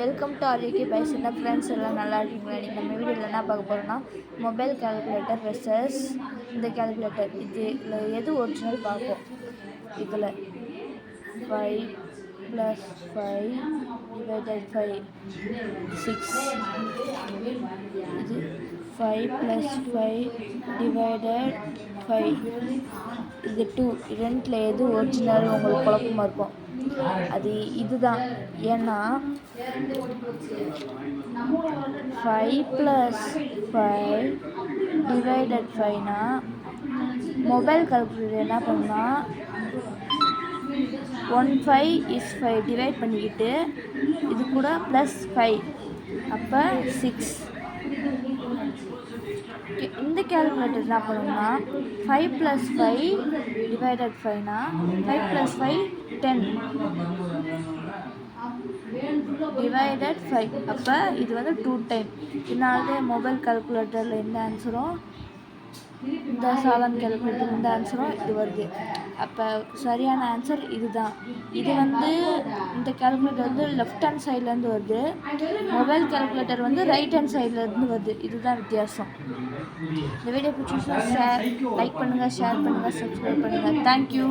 Welcome to RAK பைஸ். என்ன friends எல்லாம் நல்லா இருக்கீங்களா? இன்றைக்கி நம்ம வீடியோவில் என்ன பார்க்க போகிறோம்னா மொபைல் கால்குலேட்டர் வெர்சஸ் இந்த கால்குலேட்டர். இதில் எது ஒரிஜினல் பார்ப்போம். இதில் 5 + 5 / 5 6. இது 5 + 5 / 5 இது 2. ரெண்டில் எது ஒரிஜினல் உங்களுக்கு குழப்பமாக இருக்கும். அது இதுதான். ஏன்னா 5 + 5 / 5னா மொபைல் கால்குலேட்டர் என்ன பண்ணுன்னா 1 5 is 5 டிவைட் பண்ணிக்கிட்டு இது கூட +5 அப்போ 6. இந்த கால்குலேட்டர் என்ன பண்ணுன்னா 5 + 5 / 5னா 5 + 5 10 / 5 அப்போ இது வந்து 2 டைம். இதனால மொபைல் கால்குலேட்டரில் எந்த ஆன்சரும் இந்த சாதாரண கால்குலேட்டர் இந்த ஆன்சரும் இது வருது. அப்போ சரியான ஆன்சர் இதுதான். இது வந்து இந்த கால்குலேட்டர் வந்து லெஃப்ட் ஹேண்ட் சைட்லேருந்து வருது, மொபைல் கால்குலேட்டர் வந்து ரைட் ஹேண்ட் சைட்லேருந்து வருது. இதுதான் வித்தியாசம். இந்த வீடியோ பிடிச்சிருந்தா லைக் பண்ணுங்கள், ஷேர் பண்ணுங்கள், சப்ஸ்கிரைப் பண்ணுங்கள். தேங்க்யூ.